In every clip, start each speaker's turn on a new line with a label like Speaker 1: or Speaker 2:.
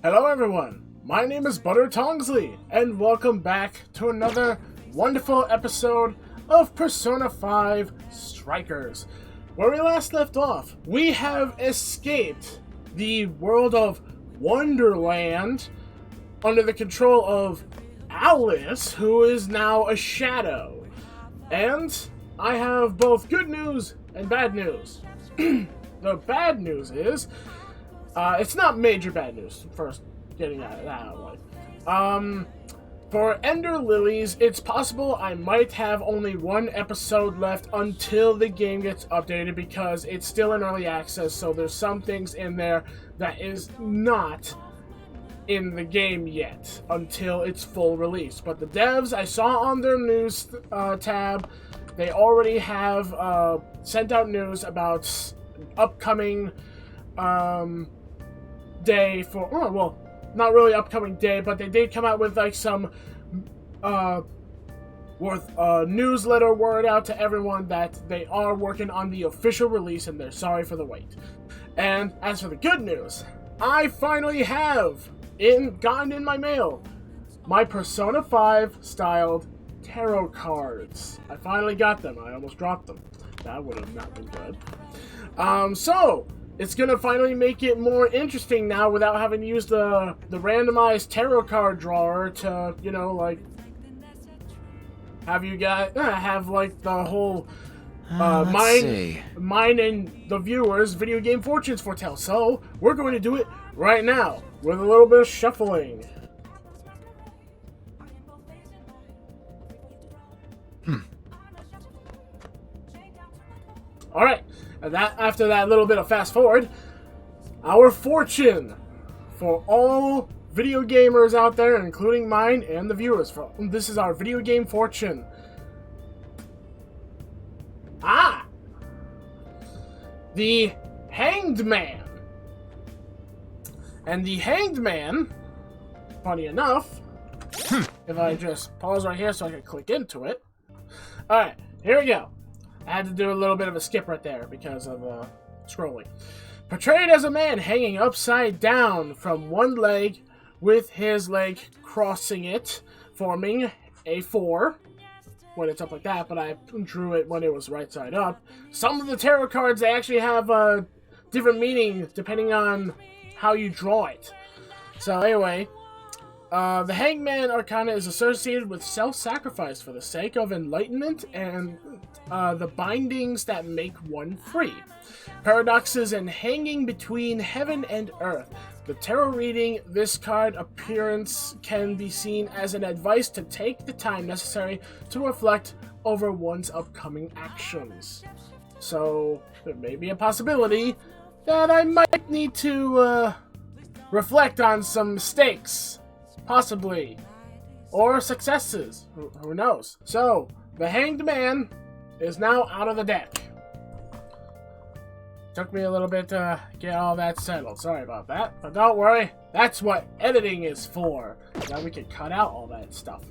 Speaker 1: Hello everyone, my name is Tongsly, and welcome back to another wonderful episode of Persona 5 Strikers. Where we last left off, we have escaped the world of Wonderland under the control of Alice, who is now a shadow. And I have both good news and bad news. The bad news is, it's not major bad news, first getting that out of the way. For Ender Lilies, it's possible I might have only one episode left until the game gets updated because it's still in early access, so there's some things in there that is not in the game yet until its full release. But the devs, I saw on their news tab, they already have sent out news about upcoming day for, not really upcoming day, but they did come out with like some newsletter word out to everyone that they are working on the official release and they're sorry for the wait. And as for the good news, I finally have gotten in my mail my Persona 5 styled tarot cards. I finally got them. I almost dropped them. That would have not been good. So it's gonna finally make it more interesting now without having to use the randomized tarot card drawer to, you know, like have you guys have like the whole mine and the viewers video game fortunes foretell. So we're going to do it right now with a little bit of shuffling. All right. After that little bit of fast forward, our fortune for all video gamers out there, including mine and the viewers. This is our video game fortune. The Hanged Man. And the Hanged Man, funny enough, if I just pause right here so I can click into it. Alright, here we go. I had to do a little bit of a skip right there because of scrolling. Portrayed as a man hanging upside down from one leg with his leg crossing it, forming a 4 when it's up like that, but I drew it when it was right side up. Some of the tarot cards, they actually have different meanings depending on how you draw it. So anyway, the Hangman Arcana is associated with self-sacrifice for the sake of enlightenment and the bindings that make one free. Paradoxes and hanging between heaven and earth. The tarot reading this card appearance can be seen as an advice to take the time necessary to reflect over one's upcoming actions. So there may be a possibility that I might need to reflect on some mistakes. Possibly. Or successes. Who knows? So, the Hanged Man is now out of the deck. Took me a little bit to get all that settled. Sorry about that. But don't worry. That's what editing is for. Now we can cut out all that stuff.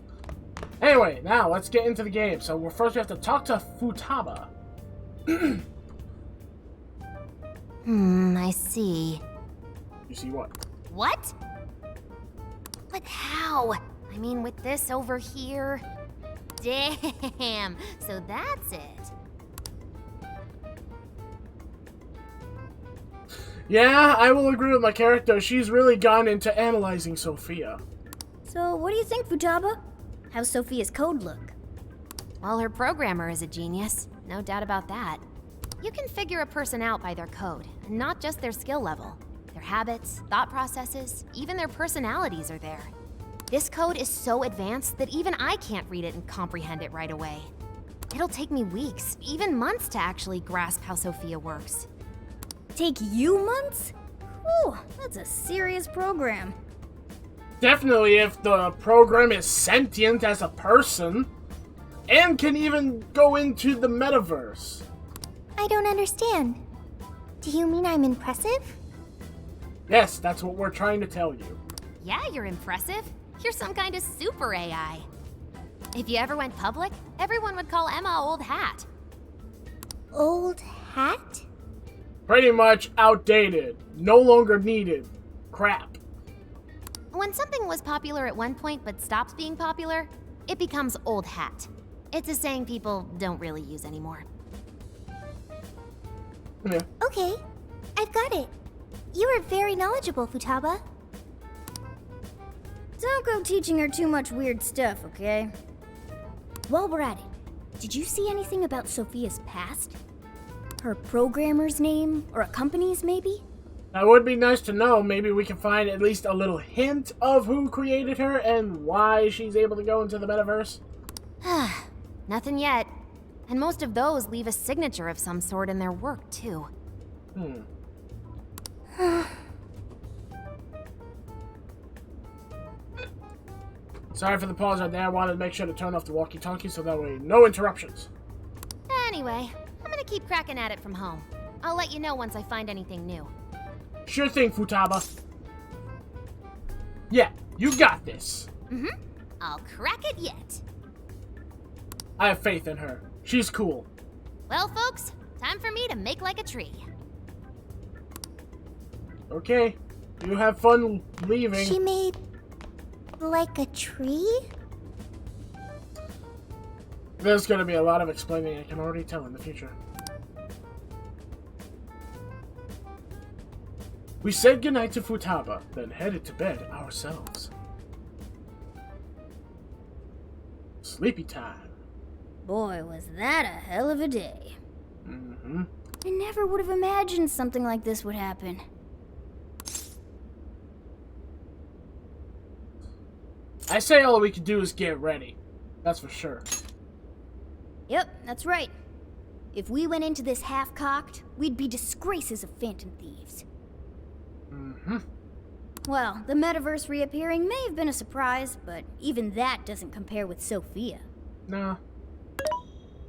Speaker 1: Anyway, now let's get into the game. So, first we have to talk to Futaba.
Speaker 2: I see.
Speaker 1: You see what?
Speaker 2: What? But how? I mean, with this over here? Damn, so that's it.
Speaker 1: Yeah, I will agree with my character. She's really gone into analyzing Sophia.
Speaker 3: So, what do you think, Futaba? How's Sophia's code look?
Speaker 2: Well, her programmer is a genius. No doubt about that. You can figure a person out by their code, and not just their skill level. Their habits, thought processes, even their personalities are there. This code is so advanced that even I can't read it and comprehend it right away. It'll take me weeks, even months to actually grasp how Sophia works.
Speaker 3: Take you months? Whew, that's a serious program.
Speaker 1: Definitely if the program is sentient as a person, and can even go into the metaverse.
Speaker 3: I don't understand. Do you mean I'm impressive?
Speaker 1: Yes, that's what we're trying to tell you.
Speaker 2: Yeah, you're impressive. You're some kind of super AI. If you ever went public, everyone would call Emma Old Hat.
Speaker 3: Old hat?
Speaker 1: Pretty much outdated. No longer needed. Crap.
Speaker 2: was popular at one point but stops being popular, it becomes old hat. It's a saying people don't really use anymore.
Speaker 1: Yeah.
Speaker 3: Okay, I've got it. You are very knowledgeable, Futaba. Don't go teaching her too much weird stuff, okay? While we're at it, did you see anything about Sophia's past? Her programmer's name, or a company's maybe?
Speaker 1: That would be nice to know. Maybe we can find at least a little hint of who created her and why she's able to go into the metaverse.
Speaker 2: Nothing yet. And most of those leave a signature of some sort in their work, too.
Speaker 1: Sorry for the pause right there. I wanted to make sure to turn off the walkie-talkie so that way no interruptions.
Speaker 2: Anyway, I'm gonna keep cracking at it from home. I'll let you know once I find anything new.
Speaker 1: Sure thing, Futaba. Yeah, you got this.
Speaker 2: I'll crack it yet.
Speaker 1: I have faith in her. She's cool.
Speaker 2: Well, folks, time for me to make like a tree.
Speaker 1: Okay, you have fun leaving.
Speaker 3: She made like a tree?
Speaker 1: There's gonna be a lot of explaining, I can already tell in the future. We said goodnight to Futaba, then headed to bed ourselves. Sleepy time.
Speaker 3: Boy, was that a hell of a day.
Speaker 1: Mm-hmm.
Speaker 3: I never would have imagined something like this would happen.
Speaker 1: I say all we can do is get ready. That's for sure.
Speaker 3: Yep, that's right. If we went into this half-cocked, we'd be disgraces of Phantom Thieves.
Speaker 1: Mm-hmm.
Speaker 3: Well, the metaverse reappearing may have been a surprise, but even that doesn't compare with Sophia.
Speaker 1: No.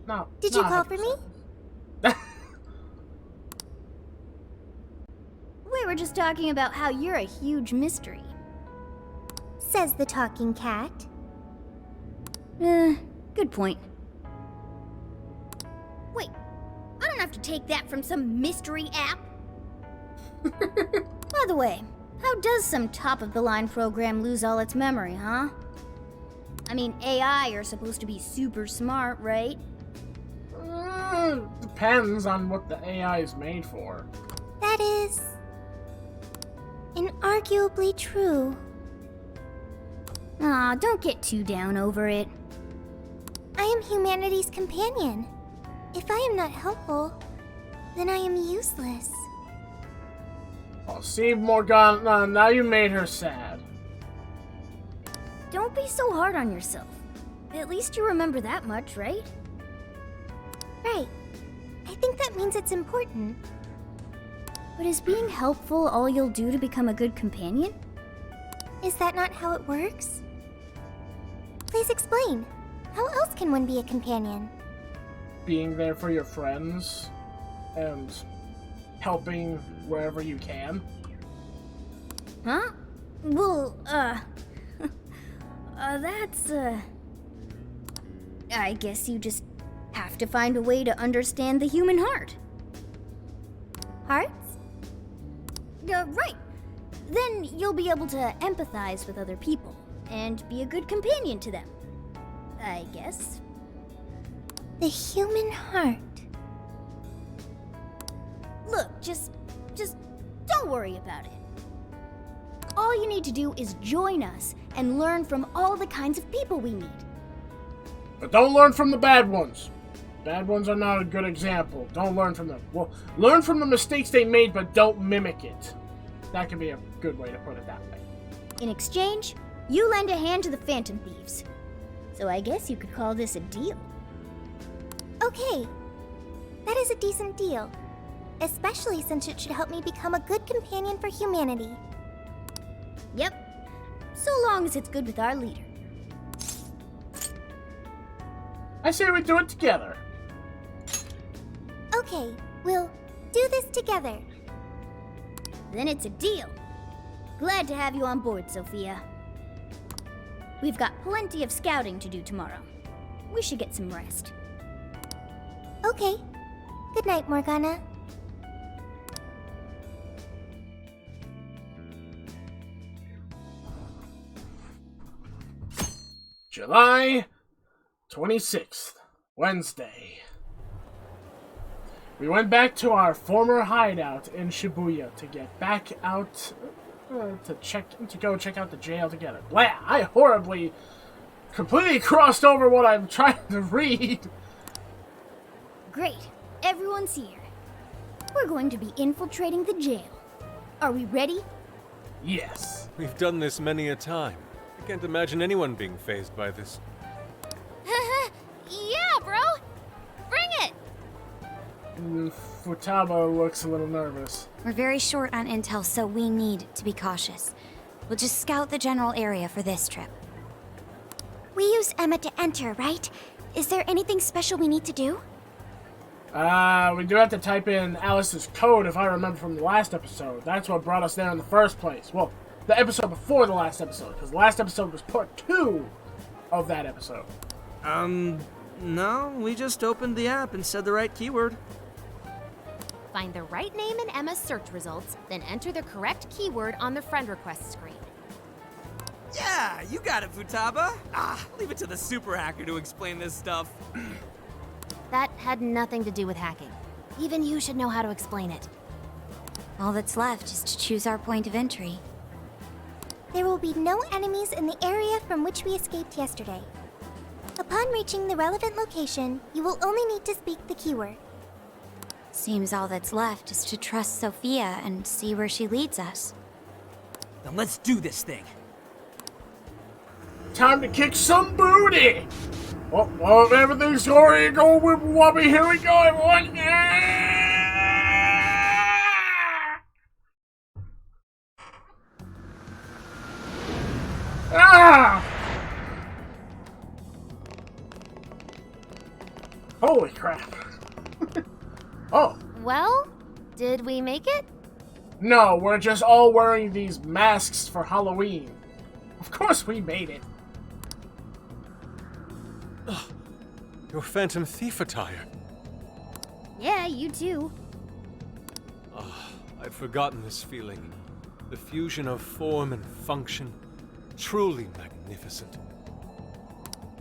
Speaker 1: No.
Speaker 3: Did you call for me? We were just talking about how you're a huge mystery. Says the talking cat. Good point. Wait, I don't have to take that from some mystery app. By the way, how does some top-of-the-line program lose all its memory, huh? I mean, AI are supposed to be super smart, right?
Speaker 1: Depends on what the AI is made for.
Speaker 3: That is inarguably true. Aw, don't get too down over it. I am humanity's companion. If I am not helpful, then I am useless.
Speaker 1: Oh, see, Morgana, now you made her sad.
Speaker 3: Don't be so hard on yourself. At least you remember that much, right? Right. I think that means it's important. But is being helpful all you'll do to become a good companion? Is that not how it works? Please explain. How else can one be a companion?
Speaker 1: Being there for your friends and helping wherever you can.
Speaker 3: Huh? Well, that's, I guess you just have to find a way to understand the human heart. Hearts? Right. Then you'll be able to empathize with other people and be a good companion to them. I guess. The human heart. Look, just don't worry about it. All you need to do is join us and learn from all the kinds of people we meet.
Speaker 1: But don't learn from the bad ones. Bad ones are not a good example. Don't learn from them. Well, learn from the mistakes they made, but don't mimic it. That can be a good way to put it that way.
Speaker 3: In exchange, you lend a hand to the Phantom Thieves. So I guess you could call this a deal. Okay, that is a decent deal. Especially since it should help me become a good companion for humanity. Yep, so long as it's good with our leader.
Speaker 1: I say we do it together.
Speaker 3: Okay, we'll do this together. Then it's a deal. Glad to have you on board, Sophia. We've got plenty of scouting to do tomorrow. We should get some rest. Okay. Good night, Morgana.
Speaker 1: July 26th, Wednesday. We went back to our former hideout in Shibuya to get back out to go check out the jail together. Blah! I horribly, completely crossed over what I'm trying to read.
Speaker 3: Great. Everyone's here. We're going to be infiltrating the jail. Are we ready?
Speaker 1: Yes.
Speaker 4: We've done this many a time. I can't imagine anyone being fazed by this.
Speaker 2: Yeah, bro! Bring it!
Speaker 1: Futaba looks a little nervous.
Speaker 5: We're very short on intel, so we need to be cautious. We'll just scout the general area for this trip.
Speaker 3: We use Emma to enter, right? Is there anything special we need to do?
Speaker 1: We do have to type in Alice's code, if I remember from the last episode. That's what brought us there in the first place. Well, the episode before the last episode, because the last episode was part 2 of that episode.
Speaker 6: No, we just opened the app and said the right keyword.
Speaker 2: Find the right name in Emma's search results, then enter the correct keyword on the friend request screen.
Speaker 6: Yeah, you got it, Futaba. Leave it to the super hacker to explain this stuff.
Speaker 2: That had nothing to do with hacking. Even you should know how to explain it.
Speaker 5: All that's left is to choose our point of entry.
Speaker 3: There will be no enemies in the area from which we escaped yesterday. Upon reaching the relevant location, you will only need to speak the keyword.
Speaker 5: Seems all that's left is to trust Sophia and see where she leads us.
Speaker 6: Then let's do this thing.
Speaker 1: Time to kick some booty! Oh, everything's going wobbly. Here we go, everyone! Ah! Holy crap. Oh.
Speaker 2: Well, did we make it?
Speaker 1: No, we're just all wearing these masks for Halloween. Of course we made it.
Speaker 4: Your Phantom Thief attire.
Speaker 3: Yeah, you too.
Speaker 4: I'd forgotten this feeling. The fusion of form and function. Truly magnificent.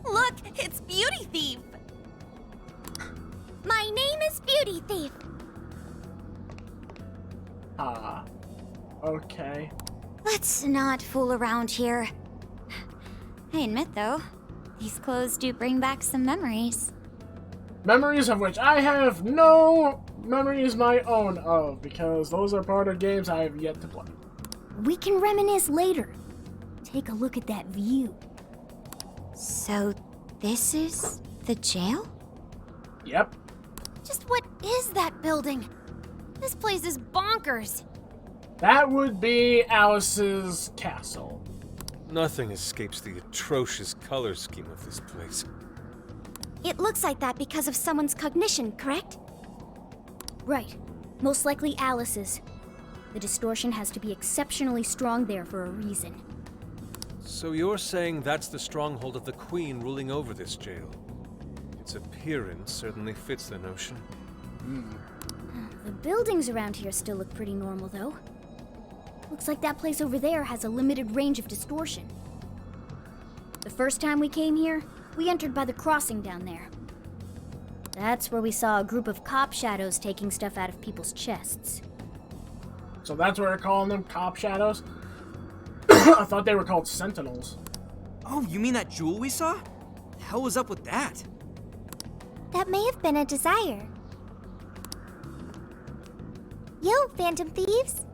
Speaker 5: Look, it's Beauty Thief!
Speaker 3: My name is Beauty Thief.
Speaker 1: Okay.
Speaker 5: Let's not fool around here. I admit, though, these clothes do bring back some memories.
Speaker 1: Memories of which I have no memories my own of, because those are part of games I have yet to play.
Speaker 3: We can reminisce later. Take a look at that view.
Speaker 5: So, this is the jail?
Speaker 1: Yep.
Speaker 2: Just what is that building? This place is bonkers.
Speaker 1: That would be Alice's castle.
Speaker 4: Nothing escapes the atrocious color scheme of this place.
Speaker 3: It looks like that because of someone's cognition, correct? Right. Most likely Alice's. The distortion has to be exceptionally strong there for a reason.
Speaker 4: So you're saying that's the stronghold of the Queen ruling over this jail? Its appearance certainly fits the notion.
Speaker 3: The buildings around here still look pretty normal, though. Looks like that place over there has a limited range of distortion. The first time we came here, we entered by the crossing down there. That's where we saw a group of cop shadows taking stuff out of people's chests.
Speaker 1: So that's what we're calling them, cop shadows? I thought they were called sentinels.
Speaker 6: Oh, you mean that jewel we saw? The hell was up with that?
Speaker 3: That may have been a desire. Yo, Phantom Thieves!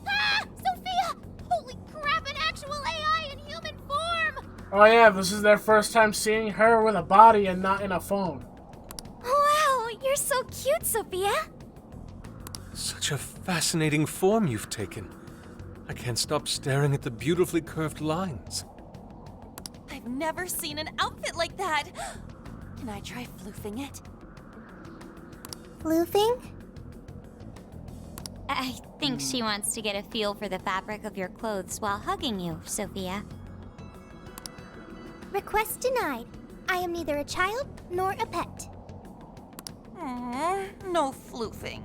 Speaker 2: Ah! Sophia! Holy crap, an actual AI in human form!
Speaker 1: Oh yeah, this is their first time seeing her with a body and not in a phone.
Speaker 3: Wow, you're so cute, Sophia!
Speaker 4: Such a fascinating form you've taken. I can't stop staring at the beautifully curved lines.
Speaker 7: I've never seen an outfit like that. Can I try floofing it?
Speaker 3: Floofing?
Speaker 5: I think she wants to get a feel for the fabric of your clothes while hugging you, Sophia.
Speaker 3: Request denied. I am neither a child nor a pet.
Speaker 7: No floofing.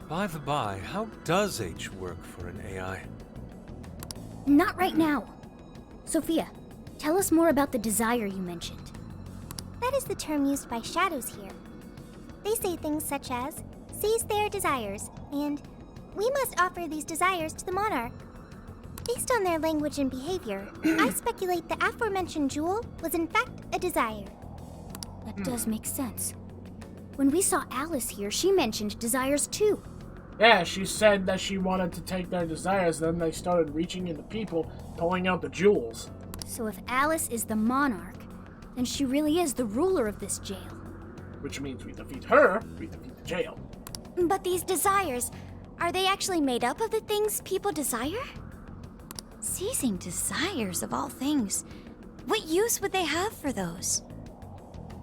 Speaker 4: By the by, how does H work for an AI?
Speaker 3: Not right now. Sophia, tell us more about the desire you mentioned.
Speaker 8: That is the term used by shadows here. They say things such as, seize their desires, and we must offer these desires to the monarch. Based on their language and behavior, I speculate the aforementioned jewel was in fact a desire.
Speaker 3: That does make sense. When we saw Alice here, she mentioned desires too.
Speaker 1: Yeah, she said that she wanted to take their desires, then they started reaching into people, pulling out the jewels.
Speaker 3: So if Alice is the monarch, then she really is the ruler of this jail.
Speaker 1: Which means we defeat her, we defeat the jail.
Speaker 5: But these desires, are they actually made up of the things people desire? Seizing desires of all things. What use would they have for those?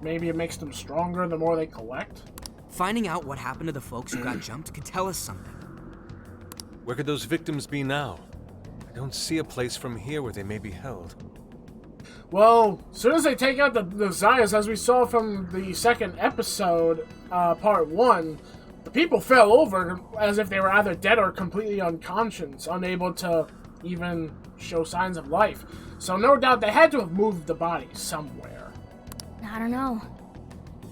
Speaker 1: Maybe it makes them stronger the more they collect?
Speaker 6: Finding out what happened to the folks who got jumped could tell us something.
Speaker 4: Where could those victims be now? I don't see a place from here where they may be held.
Speaker 1: Well, as soon as they take out the desires, as we saw from the second episode, part 1, the people fell over as if they were either dead or completely unconscious, unable to even show signs of life. So no doubt they had to have moved the body somewhere.
Speaker 3: I don't know.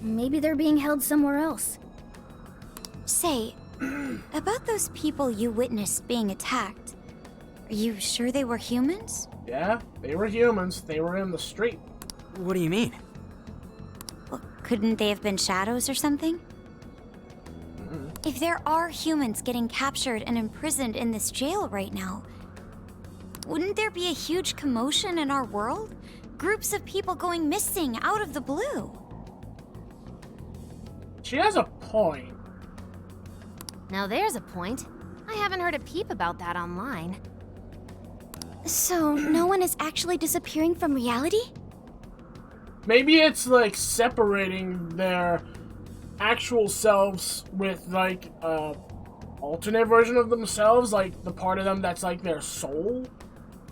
Speaker 3: Maybe they're being held somewhere else.
Speaker 5: Say, about those people you witnessed being attacked, are you sure they were humans?
Speaker 1: Yeah, they were humans. They were in the street.
Speaker 6: What do you mean?
Speaker 5: Well, couldn't they have been shadows or something? If there are humans getting captured and imprisoned in this jail right now, wouldn't there be a huge commotion in our world? Groups of people going missing out of the blue.
Speaker 1: She has a point.
Speaker 2: Now there's a point. I haven't heard a peep about that online.
Speaker 5: So, no one is actually disappearing from reality?
Speaker 1: Maybe it's like separating their actual selves with like a alternate version of themselves, like the part of them that's like their soul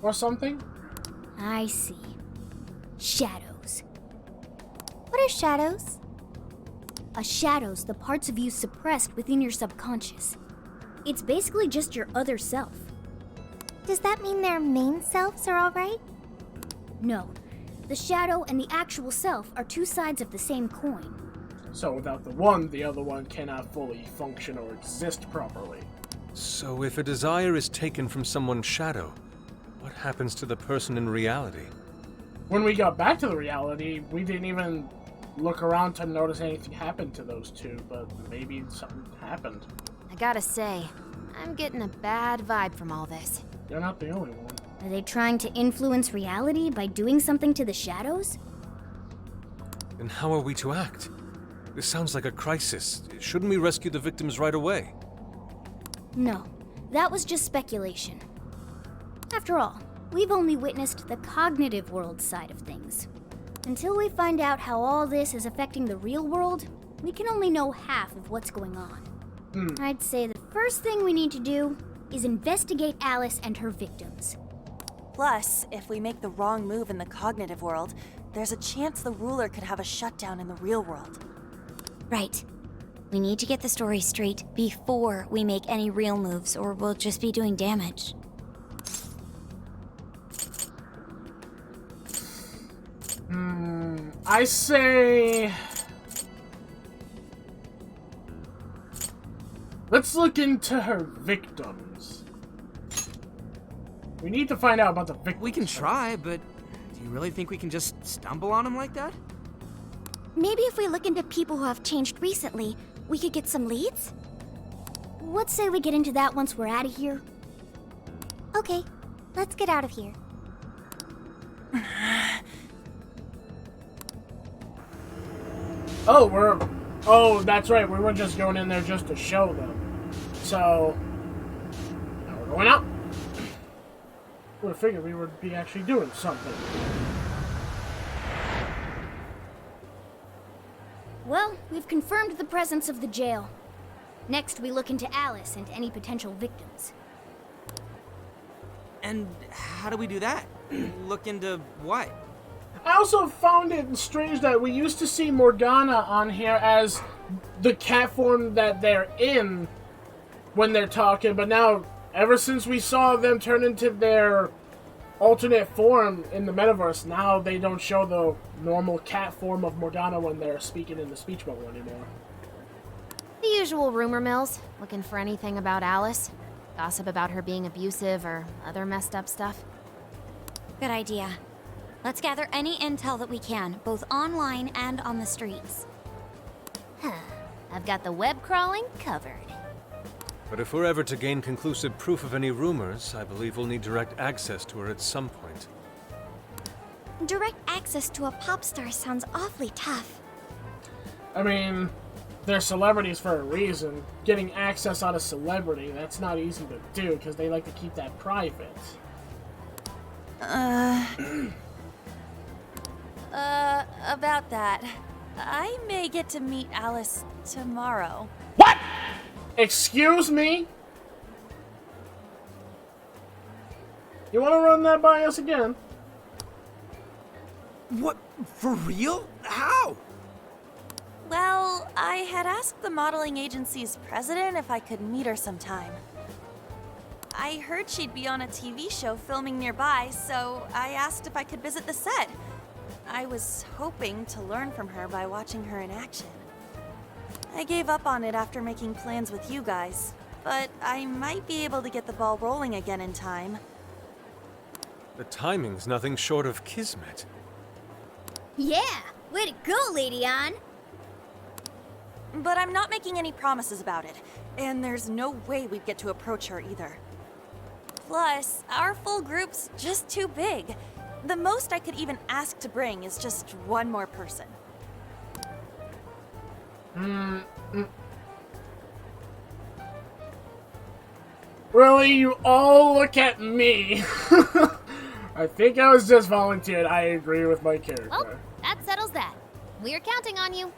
Speaker 1: or something.
Speaker 3: I see. Shadows.
Speaker 8: What are shadows?
Speaker 3: A shadow's the parts of you suppressed within your subconscious. It's basically just your other self.
Speaker 8: Does that mean their main selves are alright?
Speaker 3: No. The shadow and the actual self are two sides of the same coin.
Speaker 1: So without the one, the other one cannot fully function or exist properly.
Speaker 4: So if a desire is taken from someone's shadow, what happens to the person in reality?
Speaker 1: When we got back to the reality, we didn't even look around to notice anything happened to those two, but maybe something happened.
Speaker 2: I gotta say, I'm getting a bad vibe from all this.
Speaker 1: You're not the only one.
Speaker 3: Are they trying to influence reality by doing something to the shadows?
Speaker 4: Then how are we to act? This sounds like a crisis. Shouldn't we rescue the victims right away?
Speaker 3: No, that was just speculation. After all, we've only witnessed the cognitive world side of things. Until we find out how all this is affecting the real world, we can only know half of what's going on. I'd say the first thing we need to do is investigate Alice and her victims.
Speaker 7: Plus, if we make the wrong move in the cognitive world, there's a chance the ruler could have a shutdown in the real world.
Speaker 5: Right. We need to get the story straight before we make any real moves, or we'll just be doing damage.
Speaker 1: I say... let's look into her victims. We need to find out about the victims.
Speaker 6: We can try, but do you really think we can just stumble on them like that?
Speaker 5: Maybe if we look into people who have changed recently, we could get some leads?
Speaker 3: Let's say we get into that once we're out of here.
Speaker 8: Okay, let's get out of here.
Speaker 1: Oh, that's right. We were just going in there just to show them. So, now we're going out. Would have figured we would be actually doing something.
Speaker 3: Well, we've confirmed the presence of the jail. Next, we look into Alice and any potential victims.
Speaker 6: And how do we do that? Look into what?
Speaker 1: I also found it strange that we used to see Morgana on here as the cat form that they're in when they're talking, but now, ever since we saw them turn into their alternate form in the metaverse. Now they don't show the normal cat form of Morgana when they're speaking in the speech bubble anymore.
Speaker 2: The usual rumor mills, looking for anything about Alice. Gossip about her being abusive or other messed up stuff.
Speaker 5: Good idea. Let's gather any intel that we can, both online and on the streets.
Speaker 2: I've got the web crawling covered.
Speaker 4: But if we're ever to gain conclusive proof of any rumors, I believe we'll need direct access to her at some point.
Speaker 3: Direct access to a pop star sounds awfully tough.
Speaker 1: I mean, they're celebrities for a reason. Getting access on a celebrity, that's not easy to do because they like to keep that private.
Speaker 7: About that. I may get to meet Alice tomorrow.
Speaker 1: What? Excuse me? You want to run that by us again?
Speaker 6: What? For real? How?
Speaker 7: Well, I had asked the modeling agency's president if I could meet her sometime. I heard she'd be on a TV show filming nearby, so I asked if I could visit the set. I was hoping to learn from her by watching her in action. I gave up on it after making plans with you guys, but I might be able to get the ball rolling again in time.
Speaker 4: The timing's nothing short of kismet.
Speaker 3: Yeah, way to go, Lady Ann.
Speaker 7: But I'm not making any promises about it, and there's no way we'd get to approach her either. Plus, our full group's just too big. The most I could even ask to bring is just one more person.
Speaker 1: Really? You all look at me. I think I was just volunteered. I agree with my character.
Speaker 2: Well, that settles that. We're counting on you.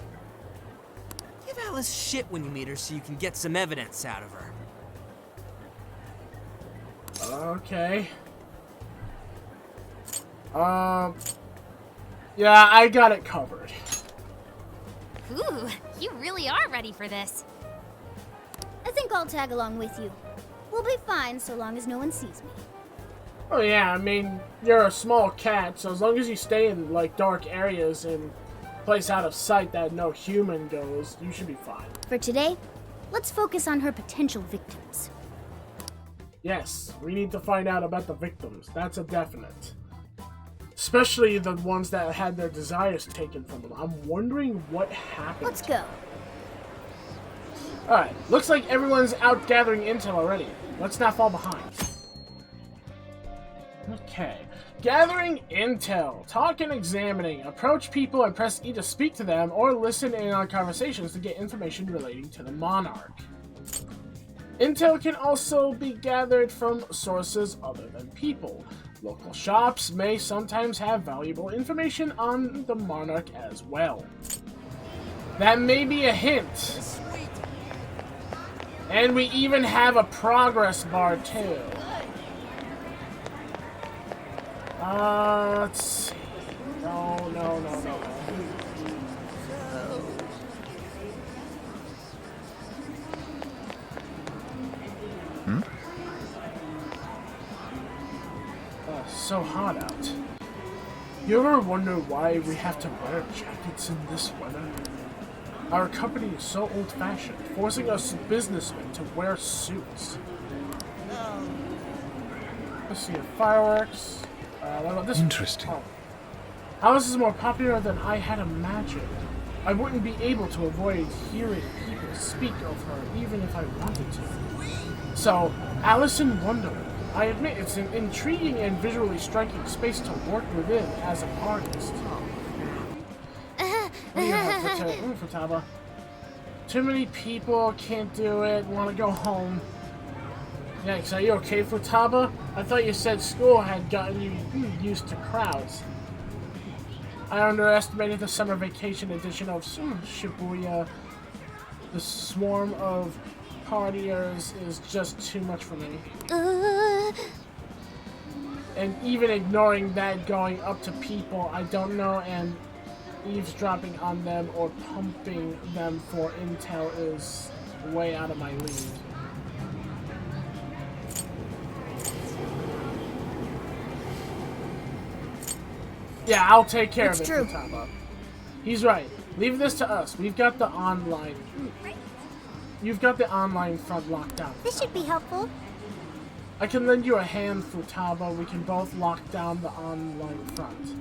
Speaker 6: Give Alice shit when you meet her so you can get some evidence out of her.
Speaker 1: Okay. Yeah, I got it covered.
Speaker 2: Ooh, you really are ready for this.
Speaker 3: I think I'll tag along with you. We'll be fine so long as no one sees me.
Speaker 1: Oh yeah, I mean, you're a small cat, so as long as you stay in, like, dark areas and place out of sight that no human goes, you should be fine.
Speaker 3: For today, let's focus on her potential victims.
Speaker 1: Yes, we need to find out about the victims. That's a definite. Especially the ones that had their desires taken from them. I'm wondering what happened.
Speaker 3: Let's go.
Speaker 1: Alright, looks like everyone's out gathering intel already. Let's not fall behind. Okay. Gathering intel. Talk and examining. Approach people and press E to speak to them or listen in on conversations to get information relating to the monarch. Intel can also be gathered from sources other than people. Local shops may sometimes have valuable information on the monarch as well. That may be a hint. And we even have a progress bar too. Let's see. No. So hot out. You ever wonder why we have to wear jackets in this weather? Our company is so old-fashioned, forcing us businessmen to wear suits. Let's see, fireworks. What about this?
Speaker 4: Interesting.
Speaker 1: Oh. Alice is more popular than I had imagined. I wouldn't be able to avoid hearing people speak of her, even if I wanted to. So, Alice in Wonderland. I admit it's an intriguing and visually striking space to work within as an artist. What do you have, Futaba? Too many people, can't do it, want to go home. Yikes, are you okay, Futaba? I thought you said school had gotten you used to crowds. I underestimated the summer vacation edition of Shibuya. The swarm of partiers is just too much for me. And even ignoring that, going up to people I don't know and eavesdropping on them or pumping them for intel is way out of my league. Yeah, I'll take care
Speaker 3: It's
Speaker 1: of it,
Speaker 3: true.
Speaker 1: Futaba. He's right. Leave this to us. We've got the online... You've got the online front locked down.
Speaker 8: This should be helpful.
Speaker 1: I can lend you a hand, Futaba. We can both lock down the online front.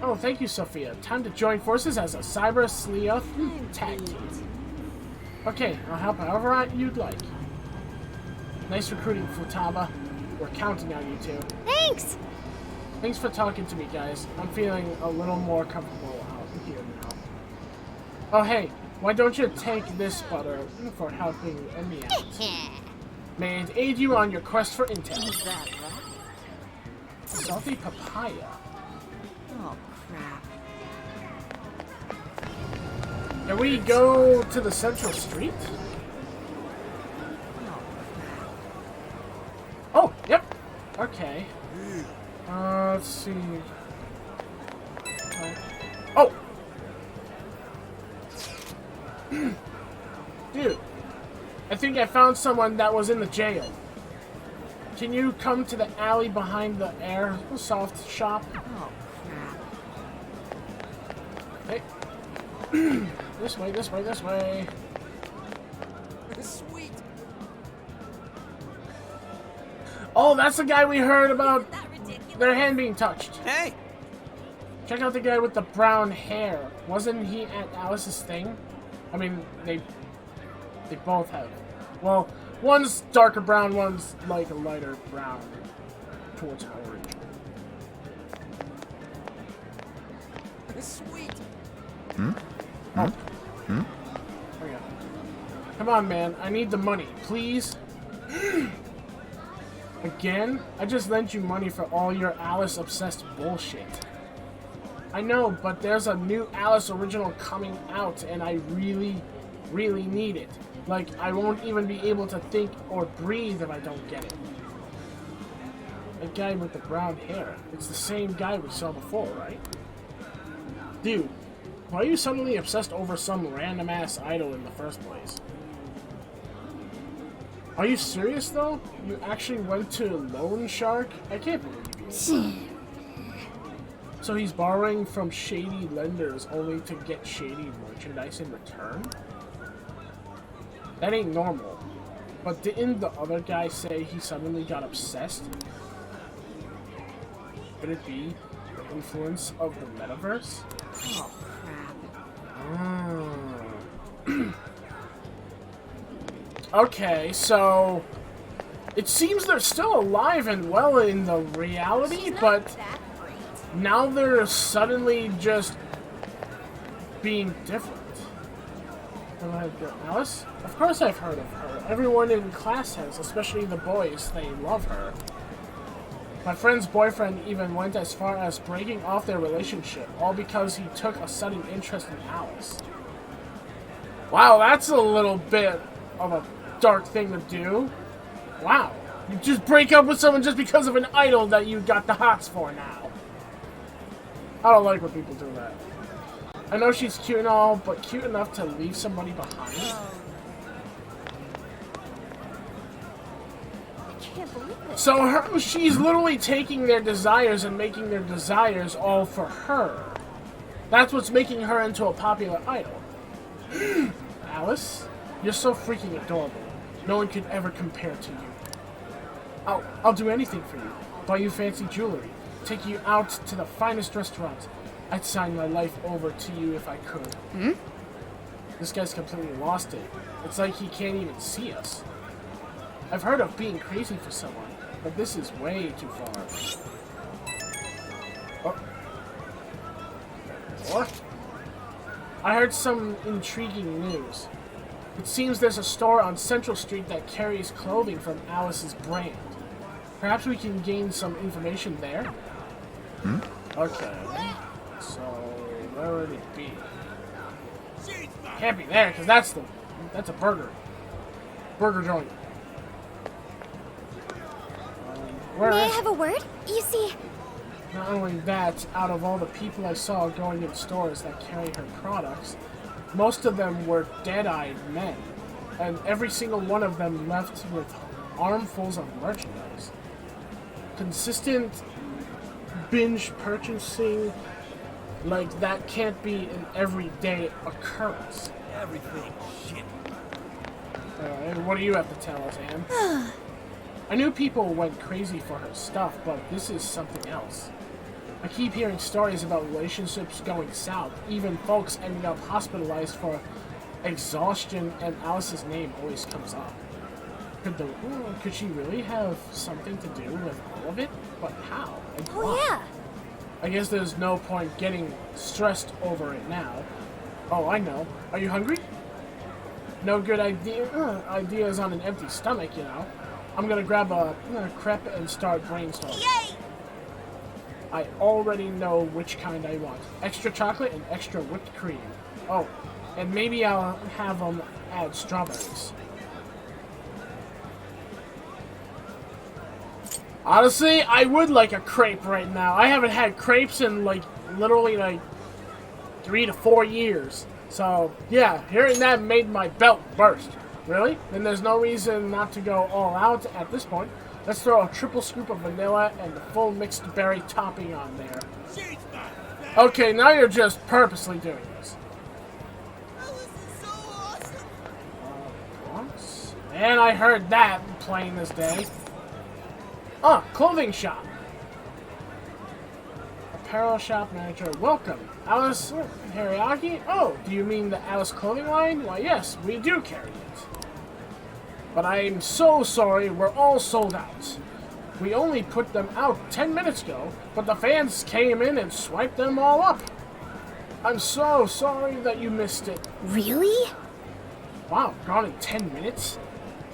Speaker 1: Oh, thank you, Sophia. Time to join forces as a cyber sleuth tag team. Okay, I'll help however you'd like. Nice recruiting, Futaba. We're counting on you two.
Speaker 8: Thanks!
Speaker 1: Thanks for talking to me, guys. I'm feeling a little more comfortable out here now. Oh, hey, why don't you take this butter for helping me out? May it aid you on your quest for intel.
Speaker 7: Is that right?
Speaker 1: Salty papaya.
Speaker 7: Oh, crap.
Speaker 1: Can we go to the central street? Oh, yep. Okay. Let's see. Oh! Dude, I think I found someone that was in the jail. Can you come to the alley behind the airsoft shop?
Speaker 7: Oh, crap.
Speaker 1: Hey. This way, this way, this way.
Speaker 6: Sweet.
Speaker 1: Oh, that's the guy we heard about their hand being touched.
Speaker 6: Hey,
Speaker 1: Check out the guy with the brown hair. Wasn't he at Alice's thing? I mean, they both have. Well, one's darker brown, one's like a lighter brown towards orange.
Speaker 6: sweet.
Speaker 1: Oh. There we go. Come on, man. I need the money, please. Again? I just lent you money for all your Alice-obsessed bullshit. I know, but there's a new Alice original coming out, and I really, really need it. Like, I won't even be able to think or breathe if I don't get it. That guy with the brown hair. It's the same guy we saw before, right? Dude, why are you suddenly obsessed over some random-ass idol in the first place? Are you serious, though? You actually went to Loan Shark? I can't believe you. So he's borrowing from shady lenders only to get shady merchandise in return? That ain't normal. But didn't the other guy say he suddenly got obsessed? Could it be the influence of the metaverse?
Speaker 7: Oh, crap.
Speaker 1: Okay, so it seems they're still alive and well in the reality, but now they're suddenly just being different. Alice? Of course I've heard of her. Everyone in class has, especially the boys. They love her. My friend's boyfriend even went as far as breaking off their relationship, all because he took a sudden interest in Alice. Wow, that's a little bit of a dark thing to do. Wow. You just break up with someone just because of an idol that you got the hots for now. I don't like when people do that. I know she's cute and all, but cute enough to leave somebody behind?
Speaker 3: I can't believe it.
Speaker 1: So she's literally taking their desires and making their desires all for her. That's what's making her into a popular idol. Alice, you're so freaking adorable. No one could ever compare to you. I'll do anything for you. Buy you fancy jewelry. Take you out to the finest restaurants. I'd sign my life over to you if I could. This guy's completely lost it. It's like he can't even see us. I've heard of being crazy for someone, but this is way too far. Oh. What? I heard some intriguing news. It seems there's a store on Central Street that carries clothing from Alice's brand. Perhaps we can gain some information there? Okay. So, where would it be? Can't be there, because that's a burger. Burger joint. Where
Speaker 3: May I
Speaker 1: is...
Speaker 3: have a word? You see,
Speaker 1: Not only that, out of all the people I saw going in stores that carry her products, most of them were dead-eyed men, and every single one of them left with armfuls of merchandise. Consistent binge purchasing, like, that can't be an everyday occurrence.
Speaker 6: Everything. Shit.
Speaker 1: And what do you have to tell us, Anne? I knew people went crazy for her stuff, but this is something else. I keep hearing stories about relationships going south, even folks ending up hospitalized for exhaustion, and Alice's name always comes up. Could she really have something to do with all of it? But how? And why?
Speaker 3: Oh, yeah.
Speaker 1: I guess there's no point getting stressed over it now. Oh, I know. Are you hungry? No good ideas on an empty stomach, you know. I'm gonna grab a crepe and start brainstorming.
Speaker 7: Yay!
Speaker 1: I already know which kind I want. Extra chocolate and extra whipped cream. Oh, and maybe I'll have them add strawberries. Honestly, I would like a crepe right now. I haven't had crepes in, like, literally, like, 3 to 4 years. So, yeah, hearing that made my belt burst. Really? Then there's no reason not to go all out at this point. Let's throw a triple scoop of vanilla and the full mixed berry topping on there. Okay, now you're just purposely doing this. And I heard that playing this day. Clothing shop. Apparel shop manager, welcome. Alice Hariyaki? Oh, do you mean the Alice clothing line? Why, yes, we do carry it. But I'm so sorry, we're all sold out. We only put them out 10 minutes ago, but the fans came in and swiped them all up. I'm so sorry that you missed it.
Speaker 3: Really?
Speaker 1: Wow, gone in 10 minutes?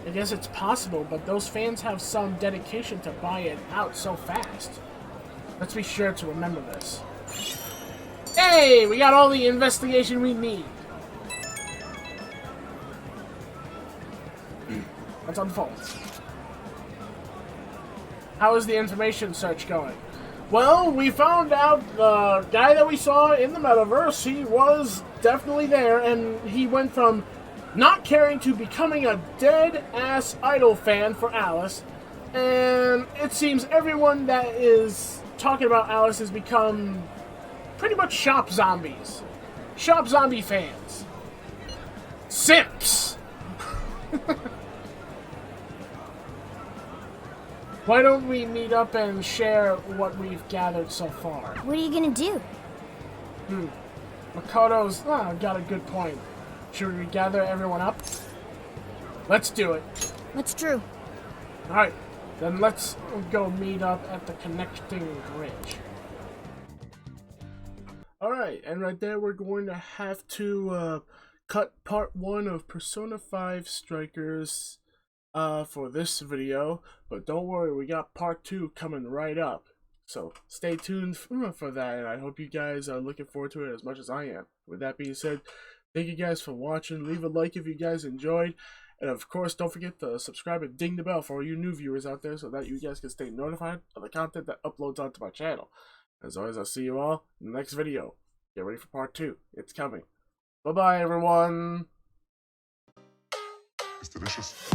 Speaker 1: I guess it's possible, but those fans have some dedication to buy it out so fast. Let's be sure to remember this. Hey, we got all the investigation we need. What's on the phone? How is the information search going? Well, we found out the guy that we saw in the metaverse, he was definitely there, and he went from not caring to becoming a dead-ass idol fan for Alice, and it seems everyone that is talking about Alice has become pretty much shop zombies. Shop zombie fans. Simps! Why don't we meet up and share what we've gathered so far?
Speaker 3: What are you gonna do?
Speaker 1: Makoto's got a good point. Should we gather everyone up? Let's do it.
Speaker 3: What's true?
Speaker 1: Alright, then let's go meet up at the connecting bridge. Alright, and right there we're going to have to cut part 1 of Persona 5 Strikers for this video, but don't worry, we got part 2 coming right up. So stay tuned for that, and I hope you guys are looking forward to it as much as I am. With that being said, thank you guys for watching. Leave a like if you guys enjoyed, and of course don't forget to subscribe and ding the bell for all you new viewers out there so that you guys can stay notified of the content that uploads onto my channel. As always, I'll see you all in the next video. Get ready for part 2. It's coming. Bye bye everyone.
Speaker 9: It's delicious.